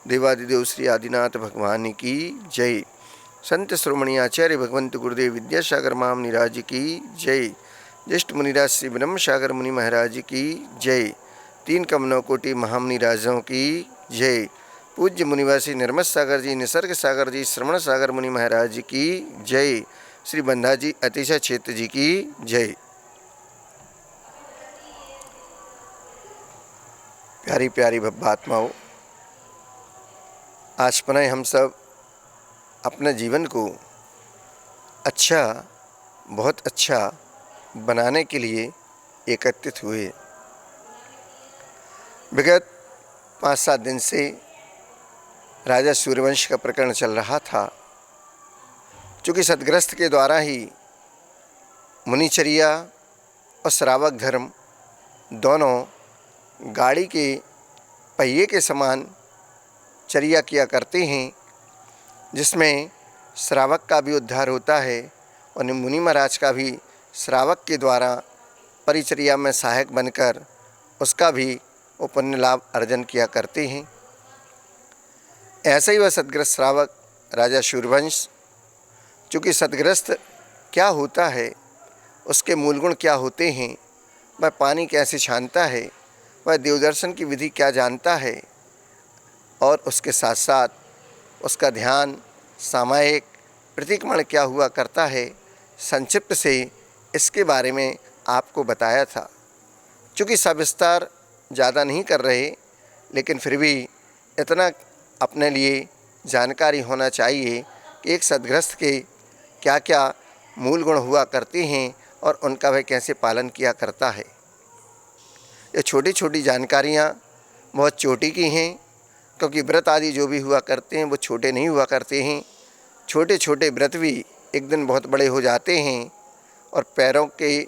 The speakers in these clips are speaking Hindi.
देवादिदेव श्री आदिनाथ भगवान की जय। संत श्रोमणी आचार्य भगवंत गुरुदेव विद्यासागर माम निराज की जय। ज्येष्ठ मुनिराज श्री ब्रह्म सागर मुनि महाराज की जय। तीन कमनों कोटि महामुनि राजों की जय। पूज्य मुनिवासी निर्मत सागर जी, निसर्ग सागर जी, श्रवण सागर मुनि महाराज की जय। श्री बंधा जी अतिशय क्षेत्र जी की जय। प्यारी प्यारी भव्यात्माओं, आज पुनः हम सब अपने जीवन को अच्छा, बहुत अच्छा बनाने के लिए एकत्रित हुए। विगत 5-7 दिन से राजा सूर्यवंश का प्रकरण चल रहा था। चूँकि सद्ग्रस्त के द्वारा ही मुनिचर्या और श्रावक धर्म दोनों गाड़ी के पहिए के समान चर्या किया करते हैं, जिसमें श्रावक का भी उद्धार होता है और मुनि महाराज का भी श्रावक के द्वारा परिचर्या में सहायक बनकर उसका भी वो पुण्य लाभ अर्जन किया करते हैं। ऐसे ही वह सद्ग्रस्त श्रावक राजा सूर्यवंश, चूँकि सद्ग्रस्त क्या होता है, उसके मूल गुण क्या होते हैं, वह पानी कैसे छानता है, वह देवदर्शन की विधि क्या जानता है, और उसके साथ साथ उसका ध्यान सामायिक प्रतिक्रमण क्या हुआ करता है, संक्षिप्त से इसके बारे में आपको बताया था। चूँकि सविस्तार ज़्यादा नहीं कर रहे, लेकिन फिर भी इतना अपने लिए जानकारी होना चाहिए कि एक सद्ग्रस्त के क्या क्या मूल गुण हुआ करते हैं और उनका वह कैसे पालन किया करता है। ये छोटी छोटी जानकारियाँ बहुत चोटी की हैं, क्योंकि व्रत आदि जो भी हुआ करते हैं वो छोटे नहीं हुआ करते हैं। छोटे छोटे व्रत भी एक दिन बहुत बड़े हो जाते हैं और पैरों के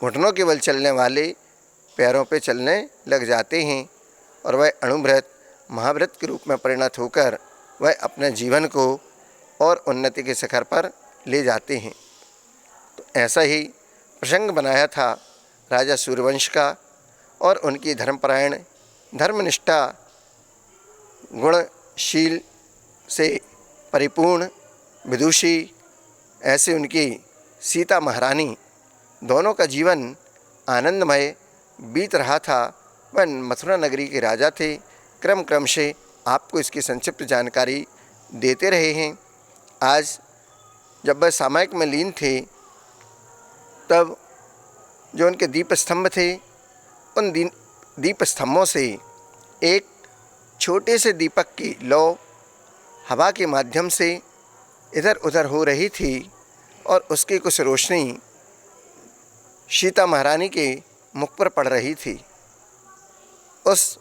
घुटनों के बल चलने वाले पैरों पे चलने लग जाते हैं और वह अणुव्रत महाव्रत के रूप में परिणत होकर वह अपने जीवन को और उन्नति के शिखर पर ले जाते हैं। तो ऐसा ही प्रसंग बनाया था राजा सूर्यवंश का और उनकी धर्मपरायण, धर्मनिष्ठा, गुणशील से परिपूर्ण विदुषी ऐसे उनकी सीता महारानी दोनों का जीवन आनंदमय बीत रहा था। वह मथुरा नगरी के राजा थे। क्रम क्रम से आपको इसकी संक्षिप्त जानकारी देते रहे हैं। आज जब वह सामायिक में लीन थे, तब जो उनके दीप स्तंभ थे, उन दीप स्तंभों से एक छोटे से दीपक की लौ हवा के माध्यम से इधर उधर हो रही थी और उसकी कुछ रोशनी सीता महारानी के मुख पर पड़ रही थी। उस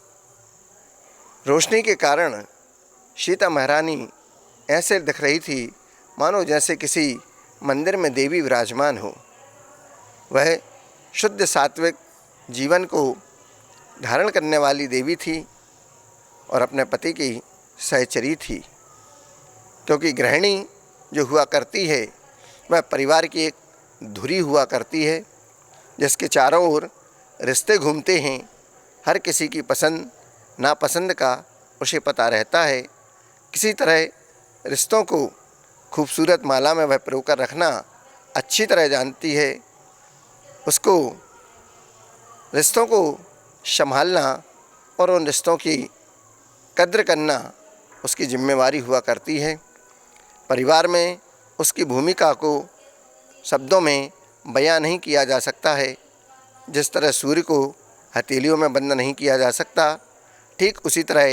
रोशनी के कारण सीता महारानी ऐसे दिख रही थी मानो जैसे किसी मंदिर में देवी विराजमान हो। वह शुद्ध सात्विक जीवन को धारण करने वाली देवी थी और अपने पति की सहचरी थी, क्योंकि गृहिणी जो हुआ करती है वह परिवार की एक धुरी हुआ करती है, जिसके चारों ओर रिश्ते घूमते हैं। हर किसी की पसंद नापसंद का उसे पता रहता है। किसी तरह रिश्तों को खूबसूरत माला में वह पिरोकर रखना अच्छी तरह जानती है। उसको रिश्तों को संभालना और उन रिश्तों की कद्र करना उसकी जिम्मेवारी हुआ करती है। परिवार में उसकी भूमिका को शब्दों में बयां नहीं किया जा सकता है। जिस तरह सूर्य को हथेलियों में बंद नहीं किया जा सकता, ठीक उसी तरह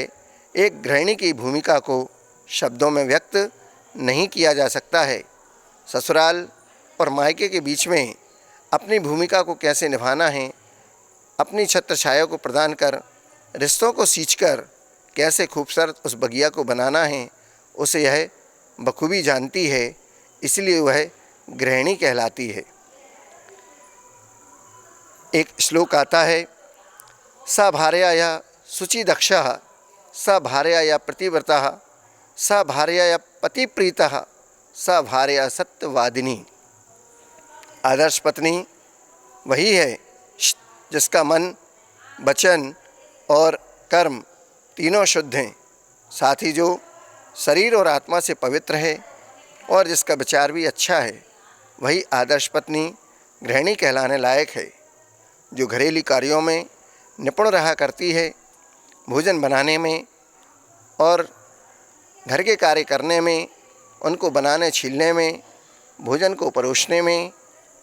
एक गृहिणी की भूमिका को शब्दों में व्यक्त नहीं किया जा सकता है। ससुराल और मायके के बीच में अपनी भूमिका को कैसे निभाना है, अपनी छत्र छाया को प्रदान कर रिश्तों को सींचकर कैसे खूबसूरत उस बगिया को बनाना है, उसे यह बखूबी जानती है। इसलिए वह गृहिणी कहलाती है। एक श्लोक आता है, स भार्याया शुचिदक्षः स भार्याया प्रतिव्रतः स भार्याया पतिप्रीतः स भार्या सत्यवादिनी। आदर्श पत्नी वही है जिसका मन, वचन और कर्म तीनों शुद्ध हैं। साथ ही जो शरीर और आत्मा से पवित्र है और जिसका विचार भी अच्छा है, वही आदर्श पत्नी गृहिणी कहलाने लायक है। जो घरेलू कार्यों में निपुण रहा करती है, भोजन बनाने में और घर के कार्य करने में, उनको बनाने छीलने में, भोजन को परोसने में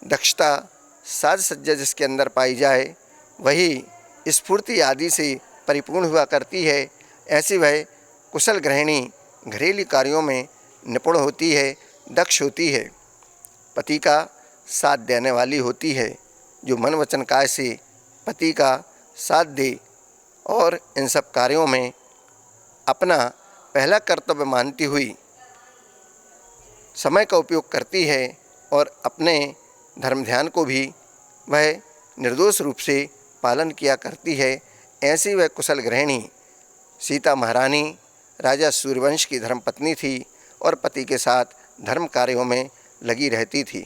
दक्षता, साज सज्जा जिसके अंदर पाई जाए, वही स्फूर्ति आदि से परिपूर्ण हुआ करती है। ऐसी वह कुशल गृहिणी घरेलू कार्यों में निपुण होती है, दक्ष होती है, पति का साथ देने वाली होती है, जो मन वचन काय से पति का साथ दे और इन सब कार्यों में अपना पहला कर्तव्य मानती हुई समय का उपयोग करती है और अपने धर्म ध्यान को भी वह निर्दोष रूप से पालन किया करती है। ऐसी वह कुशल गृहिणी सीता महारानी राजा सूर्यवंश की धर्मपत्नी थी और पति के साथ धर्म कार्यों में लगी रहती थी।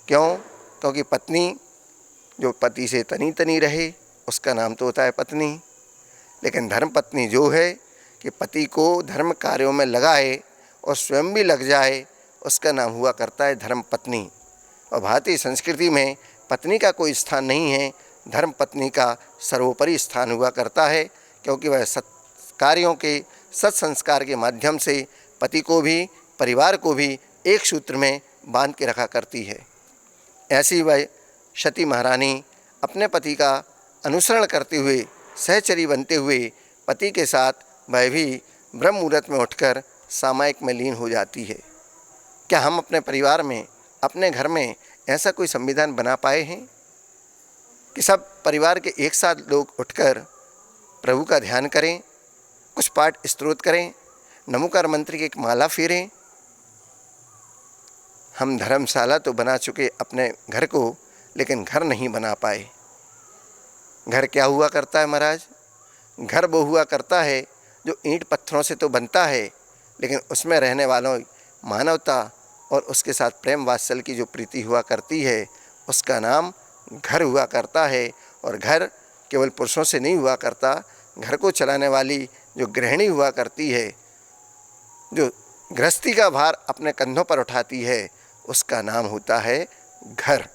क्यों? क्योंकि पत्नी जो पति से तनी तनी रहे, उसका नाम तो होता है पत्नी। लेकिन धर्मपत्नी जो है कि पति को धर्म कार्यों में लगाए और स्वयं भी लग जाए, उसका नाम हुआ करता है धर्मपत्नी। और भारतीय संस्कृति में पत्नी का कोई स्थान नहीं है, धर्मपत्नी का सर्वोपरि स्थान हुआ करता है, क्योंकि वह कार्यों के सत्संस्कार के माध्यम से पति को भी परिवार को भी एक सूत्र में बांध के रखा करती है। ऐसी वह सती महारानी अपने पति का अनुसरण करते हुए, सहचरी बनते हुए पति के साथ वह भी ब्रह्म मुहूर्त में उठकर सामायिक में लीन हो जाती है। क्या हम अपने परिवार में, अपने घर में ऐसा कोई संविधान बना पाए हैं कि सब परिवार के एक साथ लोग उठकर प्रभु का ध्यान करें, कुछ पाठ स्तोत्र करें, नमोकार मंत्र की एक माला फेरें? हम धर्मशाला तो बना चुके अपने घर को, लेकिन घर नहीं बना पाए। घर क्या हुआ करता है महाराज? घर वो हुआ करता है जो ईंट पत्थरों से तो बनता है, लेकिन उसमें रहने वालों मानवता और उसके साथ प्रेम वात्सल्य की जो प्रीति हुआ करती है, उसका नाम घर हुआ करता है। और घर केवल पुरुषों से नहीं हुआ करता, घर को चलाने वाली जो गृहिणी हुआ करती है, जो गृहस्थी का भार अपने कंधों पर उठाती है, उसका नाम होता है घर।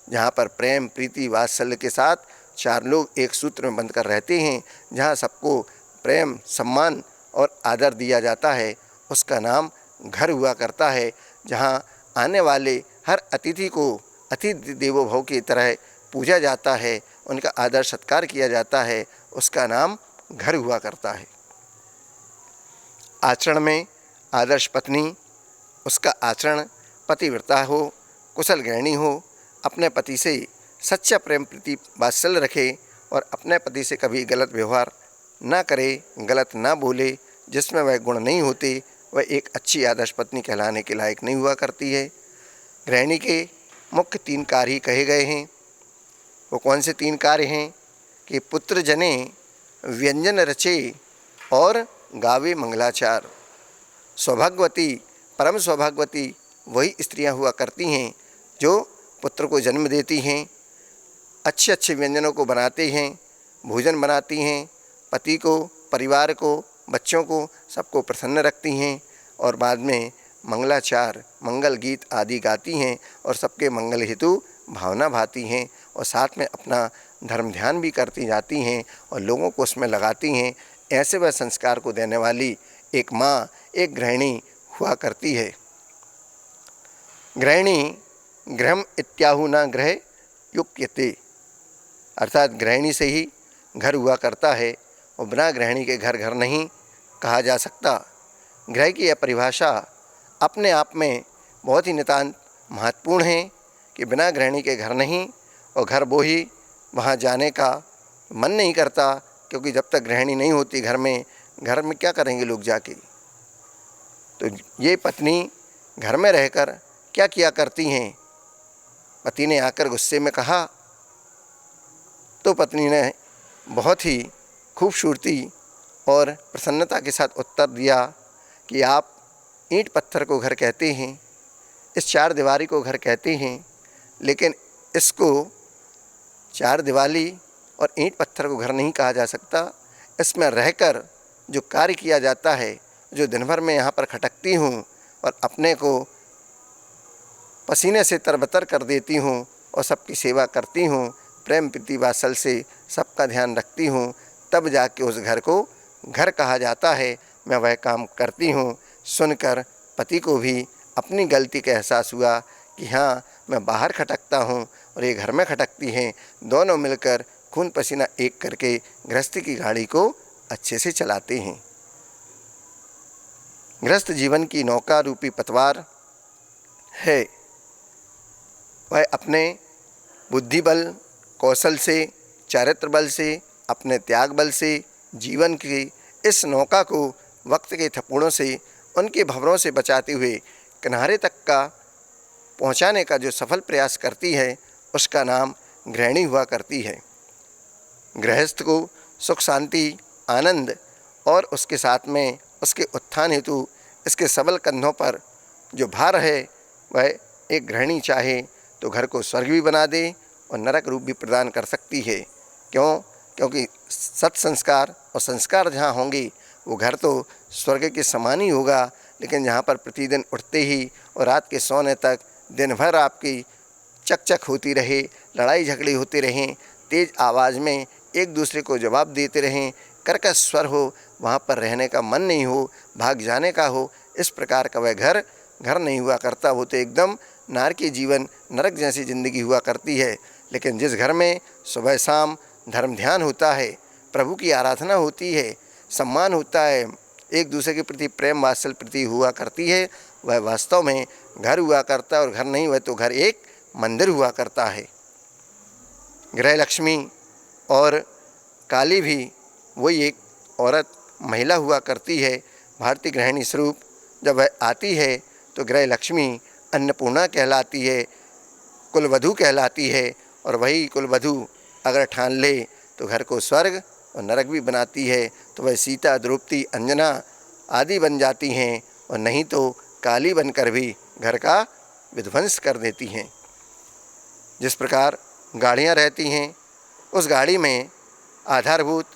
जहाँ पर प्रेम, प्रीति, वात्सल्य के साथ चार लोग एक सूत्र में बंधकर रहते हैं, जहाँ सबको प्रेम, सम्मान और आदर दिया जाता है, उसका नाम घर हुआ करता है। जहाँ आने वाले हर अतिथि को अतिथि देवो भव की तरह पूजा जाता है, उनका आदर सत्कार किया जाता है, उसका नाम घर हुआ करता है। आचरण में आदर्श पत्नी, उसका आचरण पतिव्रता हो, कुशल गृहिणी हो, अपने पति से सच्चा प्रेम प्रीति वात्सल्य रखे और अपने पति से कभी गलत व्यवहार ना करे, गलत ना बोले। जिसमें वह गुण नहीं होते, वह एक अच्छी आदर्श पत्नी कहलाने के लायक नहीं हुआ करती है। गृहिणी के मुख्य 3 कार्य ही कहे गए हैं। वो कौन से 3 कार्य हैं? कि पुत्र जने व्यंजन रचे और गावे मंगलाचार। सौभाग्यवती, परम सौभाग्यवती वही स्त्रियां हुआ करती हैं जो पुत्र को जन्म देती हैं, अच्छे अच्छे व्यंजनों को बनाते हैं, भोजन बनाती हैं, पति को, परिवार को, बच्चों को, सबको प्रसन्न रखती हैं और बाद में मंगलाचार, मंगल गीत आदि गाती हैं और सबके मंगल हेतु भावना भाती हैं और साथ में अपना धर्म ध्यान भी करती जाती हैं और लोगों को उसमें लगाती हैं। ऐसे वह संस्कार को देने वाली एक माँ, एक गृहिणी हुआ करती है। गृहिणी गृहम इत्याहु न गृह युक्यते, अर्थात गृहिणी से ही घर हुआ करता है और बिना गृहिणी के घर घर नहीं कहा जा सकता। गृह की यह परिभाषा अपने आप में बहुत ही नितांत महत्वपूर्ण है कि बिना गृहिणी के घर नहीं, और घर वो ही वहाँ जाने का मन नहीं करता, क्योंकि जब तक गृहिणी नहीं होती घर में क्या करेंगे लोग जाके। तो ये पत्नी घर में रहकर क्या किया करती हैं? पति ने आकर गुस्से में कहा तो पत्नी ने बहुत ही खूबसूरती और प्रसन्नता के साथ उत्तर दिया कि आप ईंट पत्थर को घर कहते हैं, इस 4 दीवारी को घर कहते हैं, लेकिन इसको 4 दीवारी और ईंट पत्थर को घर नहीं कहा जा सकता। इसमें रहकर जो कार्य किया जाता है, जो दिन भर में यहाँ पर खटकती हूँ और अपने को पसीने से तरबतर कर देती हूँ और सबकी सेवा करती हूँ, प्रेम प्रीति वात्सल से सबका ध्यान रखती हूँ, तब जाके उस घर को घर कहा जाता है। मैं वह काम करती हूँ। सुनकर पति को भी अपनी गलती का एहसास हुआ कि हाँ, मैं बाहर खटकता हूँ और ये घर में खटकती हैं। दोनों मिलकर खून पसीना एक करके गृहस्थी की गाड़ी को अच्छे से चलाते हैं। गृहस्थ जीवन की नौका रूपी पतवार है, वह अपने बुद्धि बल, कौशल से, चारित्र बल से, अपने त्याग बल से जीवन की इस नौका को वक्त के थप्पड़ों से, उनके भंवरों से बचाते हुए किनारे तक का पहुंचाने का जो सफल प्रयास करती है, उसका नाम गृहिणी हुआ करती है। गृहस्थ को सुख शांति, आनंद और उसके साथ में उसके उत्थान हेतु इसके सबल कंधों पर जो भार है, वह एक गृहिणी चाहे तो घर को स्वर्ग भी बना दे और नरक रूप भी प्रदान कर सकती है। क्यों? क्योंकि सत्संस्कार और संस्कार जहाँ होंगे, वो घर तो स्वर्ग के समान ही होगा। लेकिन जहाँ पर प्रतिदिन उठते ही और रात के सोने तक दिन भर आपकी चकचक होती रहे, लड़ाई झगड़े होते रहें, तेज़ आवाज़ में एक दूसरे को जवाब देते रहें, कर्कश स्वर हो, वहाँ पर रहने का मन नहीं हो, भाग जाने का हो, इस प्रकार का वह घर घर नहीं हुआ करता। वो तो एकदम नारकीय जीवन, नरक जैसी ज़िंदगी हुआ करती है। लेकिन जिस घर में सुबह शाम धर्म ध्यान होता है, प्रभु की आराधना होती है, सम्मान होता है, एक दूसरे के प्रति प्रेम वात्सल प्रीति हुआ करती है, वह वास्तव में घर हुआ करता है। और घर नहीं, वह तो घर एक मंदिर हुआ करता है। गृह लक्ष्मी और काली भी वही एक औरत, महिला हुआ करती है। भारतीय गृहिणी स्वरूप जब वह आती है तो गृह लक्ष्मी अन्नपूर्णा कहलाती है, कुलवधू कहलाती है। और वही कुलवधू अगर ठान ले तो घर को स्वर्ग और नरक भी बनाती है। तो वह सीता, द्रौपदी, अंजना आदि बन जाती हैं, और नहीं तो काली बनकर भी घर का विध्वंस कर देती हैं। जिस प्रकार गाड़ियाँ रहती हैं, उस गाड़ी में आधारभूत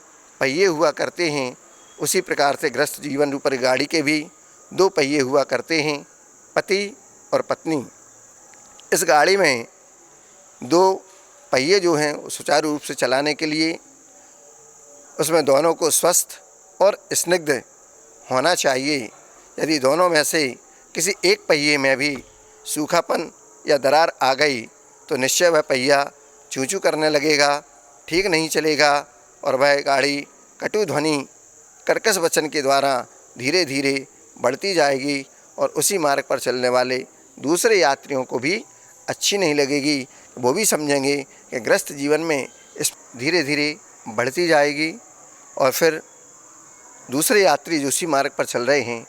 पहिए हुआ करते हैं, उसी प्रकार से गृहस्थ जीवन रूपी गाड़ी के भी दो पहिए हुआ करते हैं, पति और पत्नी। इस गाड़ी में दो पहिए जो हैं सुचारू रूप से चलाने के लिए उसमें दोनों को स्वस्थ और स्निग्ध होना चाहिए। यदि दोनों में से किसी एक पहिए में भी सूखापन या दरार आ गई तो निश्चय वह पहिया चूँ चूँ करने लगेगा, ठीक नहीं चलेगा, और वह गाड़ी कटु ध्वनि, कर्कश वचन के द्वारा धीरे धीरे बढ़ती जाएगी और उसी मार्ग पर चलने वाले दूसरे यात्रियों को भी अच्छी नहीं लगेगी। वो भी समझेंगे कि गृहस्थ जीवन में इस धीरे धीरे बढ़ती जाएगी, और फिर दूसरे यात्री जो उसी मार्ग पर चल रहे हैं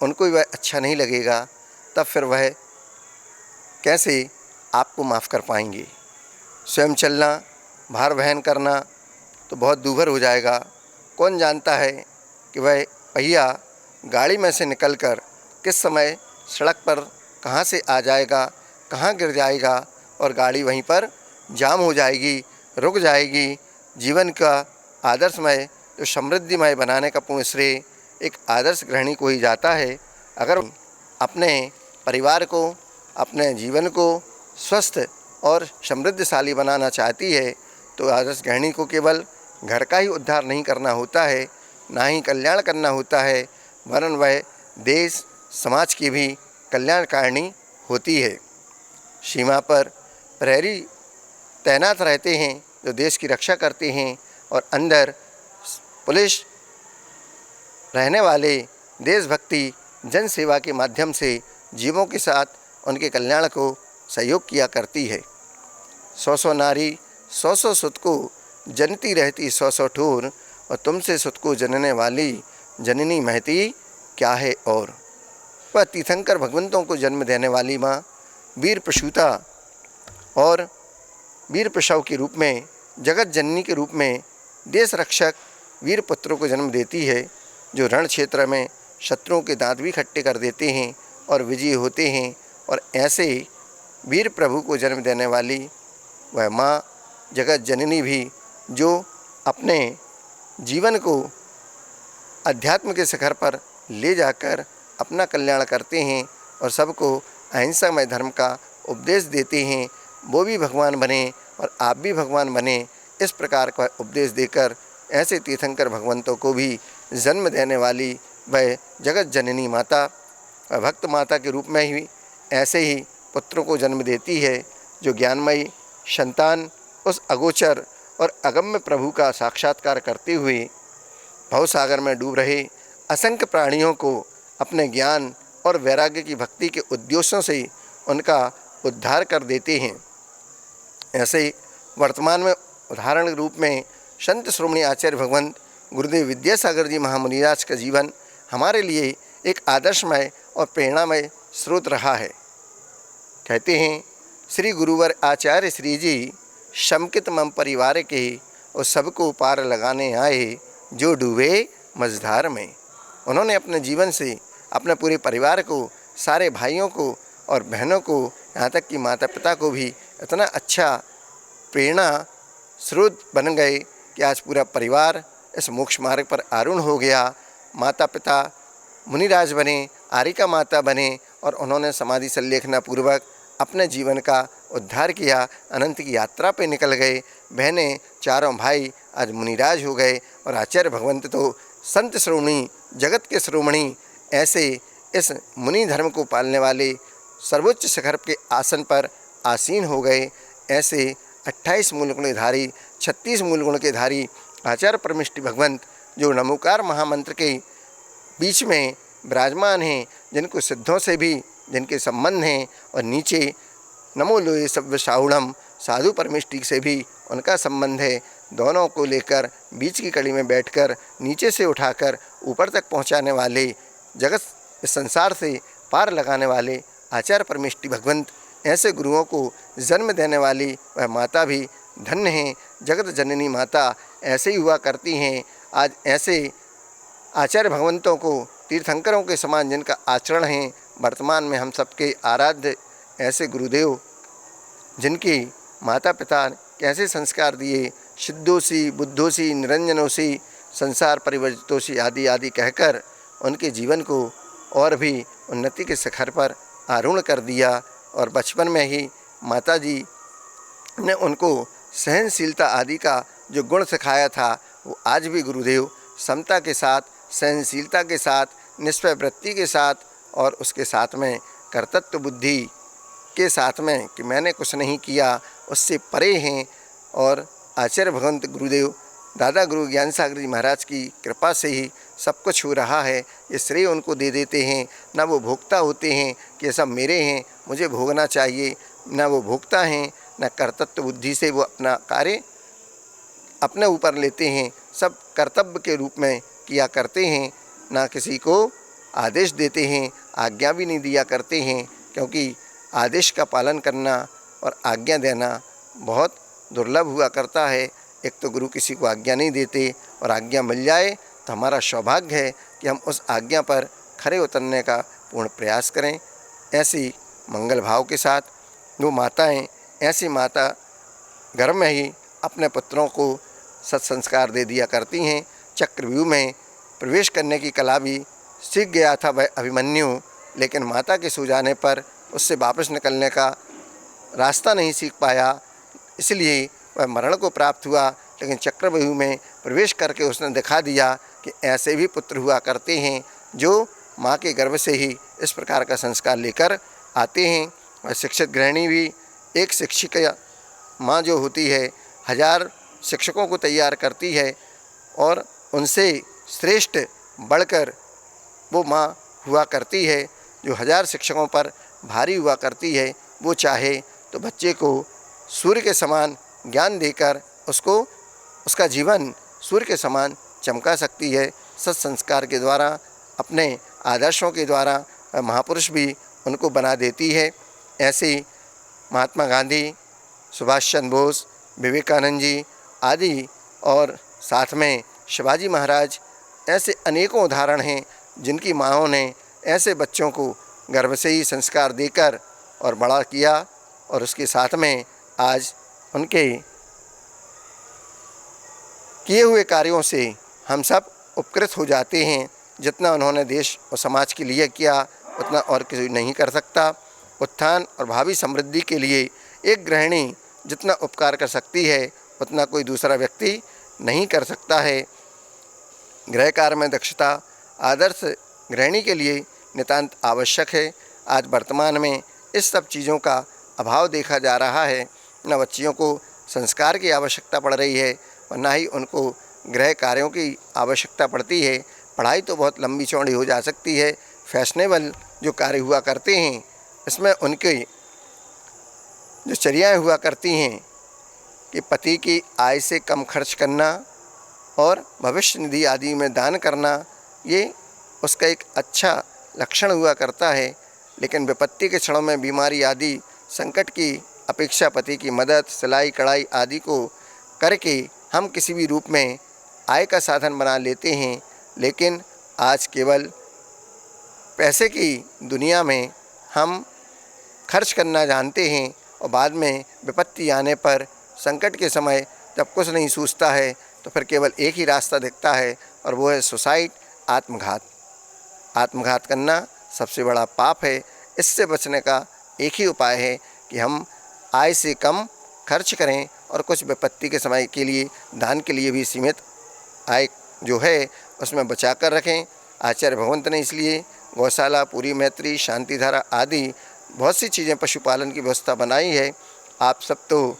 उनको भी वह अच्छा नहीं लगेगा। तब फिर वह कैसे आपको माफ़ कर पाएंगे। स्वयं चलना, भार वहन करना तो बहुत दूभर हो जाएगा। कौन जानता है कि वह पहिया गाड़ी में से निकलकर किस समय सड़क पर कहाँ से आ जाएगा, कहाँ गिर जाएगा, और गाड़ी वहीं पर जाम हो जाएगी, रुक जाएगी। जीवन का आदर्शमय, जो समृद्धिमय बनाने का पूर्ण श्रेय एक आदर्श गृहिणी को ही जाता है। अगर अपने परिवार को, अपने जीवन को स्वस्थ और समृद्धशाली बनाना चाहती है तो आदर्श गृहिणी को केवल घर का ही उद्धार नहीं करना होता है, ना ही कल्याण करना होता है, वरन वह देश समाज की भी कल्याणकारिणी होती है। सीमा पर प्रहरी तैनात रहते हैं जो देश की रक्षा करते हैं, और अंदर पुलिस रहने वाले देशभक्ति जन सेवा के माध्यम से जीवों के साथ उनके कल्याण को सहयोग किया करती है। 100 नारी 100 सुत को जनती रहती 100 ठोर, और तुमसे सुत को जनने वाली जननी महती क्या है और। वह तीर्थंकर भगवंतों को जन्म देने वाली माँ वीर प्रसूता और वीर प्रसव के रूप में, जगत जननी के रूप में देश रक्षक वीर पुत्रों को जन्म देती है, जो रण क्षेत्र में शत्रुओं के दांत भी खट्टे कर देते हैं और विजयी होते हैं। और ऐसे वीर प्रभु को जन्म देने वाली वह माँ जगत जननी भी, जो अपने जीवन को अध्यात्म के शिखर पर ले जाकर अपना कल्याण करते हैं और सबको अहिंसामय धर्म का उपदेश देते हैं। वो भी भगवान बने और आप भी भगवान बने, इस प्रकार का उपदेश देकर ऐसे तीर्थंकर भगवंतों को भी जन्म देने वाली वह जगत जननी माता भक्त माता के रूप में ही ऐसे ही पुत्रों को जन्म देती है, जो ज्ञानमयी संतान उस अगोचर और अगम्य प्रभु का साक्षात्कार करते हुए भवसागर में डूब रहे असंख्य प्राणियों को अपने ज्ञान और वैराग्य की भक्ति के उद्देश्यों से उनका उद्धार कर देते हैं। ऐसे ही वर्तमान में उदाहरण रूप में संत श्रोमणी आचार्य भगवंत गुरुदेव विद्यासागर जी महामुनिराज का जीवन हमारे लिए एक आदर्शमय और प्रेरणामय स्रोत रहा है। कहते हैं, श्री गुरुवर आचार्य श्री जी शमकित मम परिवार के और सबको पार लगाने आए, जो डूबे मझधार में। उन्होंने अपने जीवन से अपने पूरे परिवार को, सारे भाइयों को और बहनों को, यहाँ तक कि माता पिता को भी इतना अच्छा प्रेरणा स्रोत बन गए कि आज पूरा परिवार इस मोक्ष मार्ग पर आरूढ़ हो गया। माता पिता मुनिराज बने, आरिका माता बने और उन्होंने समाधि संलेखना पूर्वक अपने जीवन का उद्धार किया, अनंत की यात्रा पे निकल गए। बहनें, चारों भाई आज मुनिराज हो गए और आचार्य भगवंत तो संत श्रोमणी, जगत के श्रोमणी, ऐसे इस मुनि धर्म को पालने वाले सर्वोच्च शिखर के आसन पर आसीन हो गए। ऐसे 28 मूल गुण के धारी, 36 मूल गुण के धारी आचार्य परमेष्टि भगवंत, जो नमोकार महामंत्र के बीच में विराजमान हैं, जिनको सिद्धों से भी जिनके संबंध हैं, और नीचे नमो लोये सव्य साहुणम साधु परमेष्टि से भी उनका संबंध है। दोनों को लेकर बीच की कड़ी में बैठकर नीचे से उठाकर ऊपर तक पहुंचाने वाले, जगत संसार से पार लगाने वाले आचार्य परमेष्टि भगवंत, ऐसे गुरुओं को जन्म देने वाली वह माता भी धन्य हैं। जगत जननी माता ऐसे ही हुआ करती हैं। आज ऐसे आचार्य भगवंतों को, तीर्थंकरों के समान जिनका आचरण है, वर्तमान में हम सबके आराध्य ऐसे गुरुदेव, जिनके माता पिता कैसे संस्कार दिए, सिद्धोसी, बुद्धोसी, निरंजनोसी, संसार परिवर्जितोसी आदि आदि कहकर उनके जीवन को और भी उन्नति के शिखर पर आरूढ़ कर दिया। और बचपन में ही माता जी ने उनको सहनशीलता आदि का जो गुण सिखाया था, वो आज भी गुरुदेव समता के साथ, सहनशीलता के साथ, निष्पय वृत्ति के साथ और उसके साथ में कर्तव्य बुद्धि के साथ में कि मैंने कुछ नहीं किया, उससे परे हैं। और आचार्य भगवंत गुरुदेव दादा गुरु ज्ञान सागर जी महाराज की कृपा से ही सब कुछ हो रहा है। ये श्रेय उनको दे देते हैं। ना वो भोक्ता होते हैं कि सब मेरे हैं, मुझे भोगना चाहिए, ना वो भोक्ता हैं, ना कर्तव्य बुद्धि से वो अपना कार्य अपने ऊपर लेते हैं। सब कर्तव्य के रूप में किया करते हैं, ना किसी को आदेश देते हैं, आज्ञा भी नहीं दिया करते हैं, क्योंकि आदेश का पालन करना और आज्ञा देना बहुत दुर्लभ हुआ करता है। एक तो गुरु किसी को आज्ञा नहीं देते, और आज्ञा मिल जाए तो हमारा सौभाग्य है कि हम उस आज्ञा पर खरे उतरने का पूर्ण प्रयास करें। ऐसी मंगल भाव के साथ वो माताएं, ऐसी माता गर्भ में ही अपने पुत्रों को सत्संस्कार दे दिया करती हैं। चक्रव्यूह में प्रवेश करने की कला भी सीख गया था वह अभिमन्यु, लेकिन माता के सो जाने पर उससे वापस निकलने का रास्ता नहीं सीख पाया, इसलिए वह मरण को प्राप्त हुआ। लेकिन चक्रव्यूह में प्रवेश करके उसने दिखा दिया कि ऐसे भी पुत्र हुआ करते हैं जो माँ के गर्भ से ही इस प्रकार का संस्कार लेकर आते हैं। और शिक्षित गृहिणी भी, एक शिक्षिका माँ जो होती है 1000 शिक्षकों को तैयार करती है, और उनसे श्रेष्ठ बढ़कर वो माँ हुआ करती है जो 1000 शिक्षकों पर भारी हुआ करती है। वो चाहे तो बच्चे को सूर्य के समान ज्ञान देकर उसको उसका जीवन सूर्य के समान चमका सकती है। सत्संस्कार के द्वारा, अपने आदर्शों के द्वारा महापुरुष भी उनको बना देती है। ऐसे महात्मा गांधी, सुभाष चंद्र बोस, विवेकानंद जी आदि, और साथ में शिवाजी महाराज, ऐसे अनेकों उदाहरण हैं जिनकी माँओं ने ऐसे बच्चों को गर्भ से ही संस्कार देकर और बड़ा किया। और उसके साथ में आज उनके किए हुए कार्यों से हम सब उपकृत हो जाते हैं। जितना उन्होंने देश और समाज के लिए किया उतना और किसी नहीं कर सकता। उत्थान और भावी समृद्धि के लिए एक गृहिणी जितना उपकार कर सकती है उतना कोई दूसरा व्यक्ति नहीं कर सकता है। गृह कार्य में दक्षता आदर्श गृहिणी के लिए नितांत आवश्यक है। आज वर्तमान में इस सब चीज़ों का अभाव देखा जा रहा है। न बच्चियों को संस्कार की आवश्यकता पड़ रही है और न ही उनको गृह कार्यों की आवश्यकता पड़ती है। पढ़ाई तो बहुत लंबी चौड़ी हो जा सकती है। फैशनेबल जो कार्य हुआ करते हैं इसमें उनकी जो चर्याएँ हुआ करती हैं कि पति की आय से कम खर्च करना और भविष्य निधि आदि में दान करना, ये उसका एक अच्छा लक्षण हुआ करता है। लेकिन विपत्ति के क्षणों में बीमारी आदि संकट की अपेक्षा पति की मदद, सिलाई कढ़ाई आदि को करके हम किसी भी रूप में आय का साधन बना लेते हैं। लेकिन आज केवल पैसे की दुनिया में हम खर्च करना जानते हैं और बाद में विपत्ति आने पर, संकट के समय जब कुछ नहीं सूझता है तो फिर केवल एक ही रास्ता दिखता है और वो है सुसाइड, आत्मघात। आत्मघात करना सबसे बड़ा पाप है। इससे बचने का एक ही उपाय है कि हम आय से कम खर्च करें और कुछ विपत्ति के समय के लिए दान के लिए भी सीमित आय जो है उसमें बचा कर रखें। आचार्य भगवंत ने इसलिए गौशाला, पूरी मैत्री, शांतिधारा आदि बहुत सी चीज़ें पशुपालन की व्यवस्था बनाई है। आप सब तो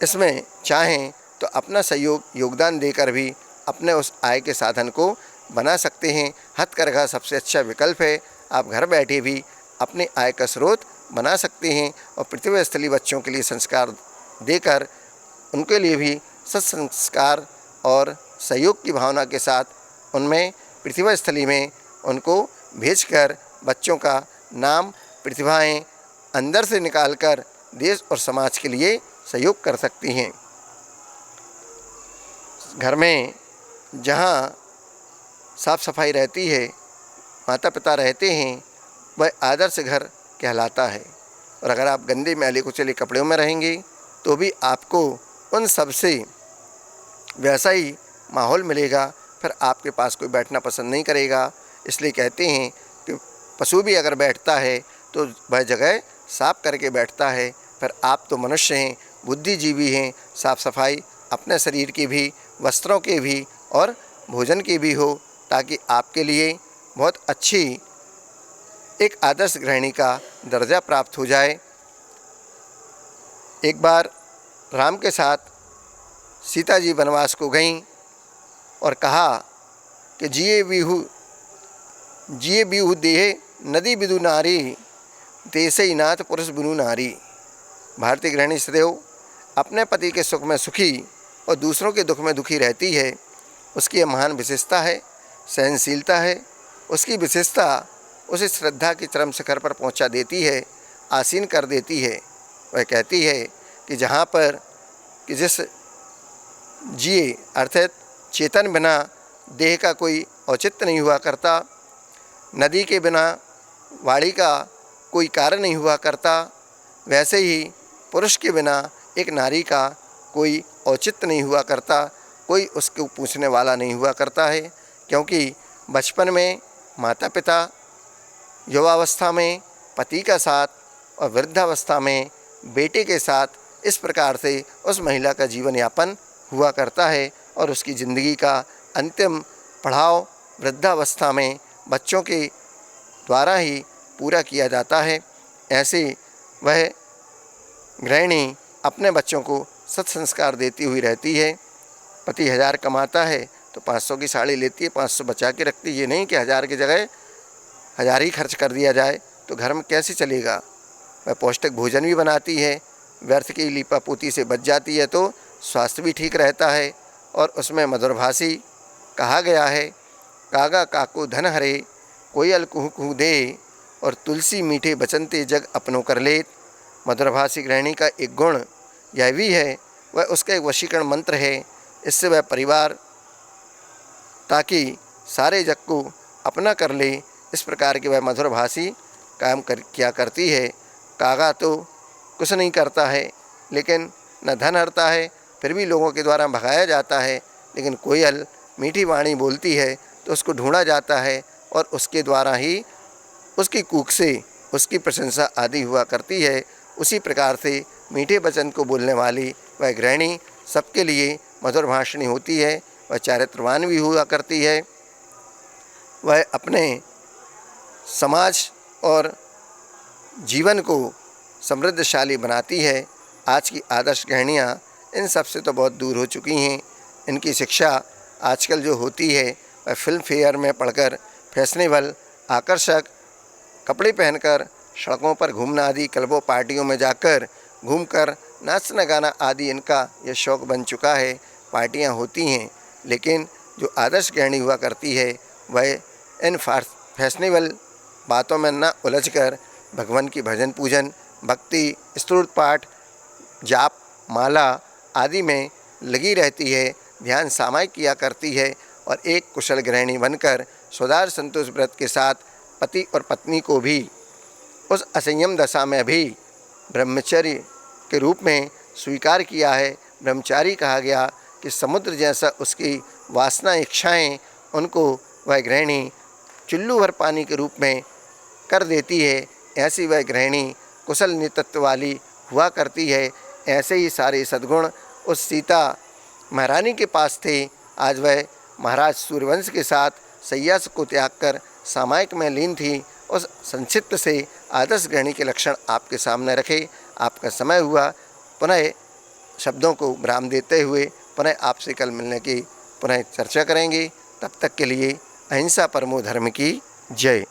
इसमें चाहें तो अपना सहयोग योगदान देकर भी अपने उस आय के साधन को बना सकते हैं। हथकरघा सबसे अच्छा विकल्प है। आप घर बैठे भी अपने आय का स्रोत बना सकते हैं और पृथ्वी स्थलीय बच्चों के लिए संस्कार देकर उनके लिए भी सत्संस्कार और सहयोग की भावना के साथ उनमें पृथ्वी स्थली में उनको भेजकर बच्चों का नाम, प्रतिभाएं अंदर से निकालकर देश और समाज के लिए सहयोग कर सकती हैं। घर में जहाँ साफ सफाई रहती है, माता पिता रहते हैं, वह आदर्श घर कहलाता है। और अगर आप गंदे मैले कुचले कपड़ों में रहेंगे तो भी आपको उन सब से वैसा ही माहौल मिलेगा, फिर आपके पास कोई बैठना पसंद नहीं करेगा। इसलिए कहते हैं कि पशु भी अगर बैठता है तो वह जगह साफ करके बैठता है। फिर आप तो मनुष्य हैं, बुद्धिजीवी हैं। साफ सफाई अपने शरीर की भी, वस्त्रों के भी और भोजन की भी हो, ताकि आपके लिए बहुत अच्छी एक आदर्श गृहिणी का दर्जा प्राप्त हो जाए। एक बार राम के साथ सीता जी वनवास को गईं और कहा कि जिए बिहु देहे नदी बिदु नारी, देसई नाथ पुरुष बिनु नारी। भारतीय गृहिणी सदैव अपने पति के सुख में सुखी और दूसरों के दुख में दुखी रहती है। उसकी यह महान विशेषता है, सहनशीलता है। उसकी विशेषता उसे श्रद्धा की चरम शिखर पर पहुंचा देती है, आसीन कर देती है। वह कहती है कि जहाँ पर कि जिस जिए अर्थात चेतन बिना देह का कोई औचित्य नहीं हुआ करता, नदी के बिना वाणी का कोई कार्य नहीं हुआ करता, वैसे ही पुरुष के बिना एक नारी का कोई औचित्य नहीं हुआ करता, कोई उसको पूछने वाला नहीं हुआ करता है। क्योंकि बचपन में माता पिता, युवावस्था में पति का साथ और वृद्धावस्था में बेटे के साथ इस प्रकार से उस महिला का जीवन यापन हुआ करता है और उसकी ज़िंदगी का अंतिम पड़ाव वृद्धावस्था में बच्चों के द्वारा ही पूरा किया जाता है। ऐसे वह गृहिणी अपने बच्चों को सत्संस्कार देती हुई रहती है। पति 1000 कमाता है तो 500 की साड़ी लेती है, 500 बचा के रखती है। ये नहीं कि 1000 की जगह 1000 ही खर्च कर दिया जाए तो घर में कैसे चलेगा। वह पौष्टिक भोजन भी बनाती है, व्यर्थ की लीपापोती से बच जाती है तो स्वास्थ्य भी ठीक रहता है। और उसमें मधुरभाषी कहा गया है, कागा काको धन हरे, कोयल कुहू कुहू दे, और तुलसी मीठे बचनते जग अपनों कर लेत। मधुरभाषी गृहिणी का एक गुण यह भी है, वह उसका एक वशीकरण मंत्र है। इससे वह परिवार ताकि सारे जग को अपना कर ले, इस प्रकार की वह मधुरभाषी काम किया करती है। कागा तो कुछ नहीं करता है, लेकिन न धन हरता है, फिर भी लोगों के द्वारा भगाया जाता है। लेकिन कोयल मीठी वाणी बोलती है तो उसको ढूंढा जाता है और उसके द्वारा ही उसकी कूक से उसकी प्रशंसा आदि हुआ करती है। उसी प्रकार से मीठे वचन को बोलने वाली वह गृहिणी सबके लिए मधुर भाषिणी होती है। वह चारित्रवान भी हुआ करती है। वह अपने समाज और जीवन को समृद्धशाली बनाती है। आज की आदर्श गृहिणियाँ इन सब से तो बहुत दूर हो चुकी हैं। इनकी शिक्षा आजकल जो होती है वह फिल्म फेयर में पढ़कर फैशनेबल आकर्षक कपड़े पहनकर सड़कों पर घूमना आदि क्लबों पार्टियों में जाकर घूमकर नाचना गाना आदि इनका यह शौक़ बन चुका है। पार्टियां होती हैं, लेकिन जो आदर्श गृहिणी हुआ करती है वह इन फैशनेबल बातों में न उलझकर भगवान की भजन पूजन, भक्ति, स्तुति पाठ, जाप, माला आदि में लगी रहती है। ध्यान सामायिक किया करती है और एक कुशल गृहिणी बनकर सौदार संतोष व्रत के साथ पति और पत्नी को भी उस असंयम दशा में भी ब्रह्मचर्य के रूप में स्वीकार किया है। ब्रह्मचारी कहा गया कि समुद्र जैसा उसकी वासना इच्छाएं उनको वह गृहिणी चुल्लू भर पानी के रूप में कर देती है। ऐसी वह गृहिणी कुशल नेतृत्व वाली हुआ करती है। ऐसे ही सारे सद्गुण उस सीता महारानी के पास थे। आज वह महाराज सूर्यवंश के साथ सैया को त्याग कर सामायिक में लीन थी। उस संक्षिप्त से आदर्श गृहिणी के लक्षण आपके सामने रखे। आपका समय हुआ, पुनः शब्दों को विराम देते हुए पुनः आपसे कल मिलने की पुनः चर्चा करेंगे। तब तक के लिए अहिंसा परमो धर्म की जय।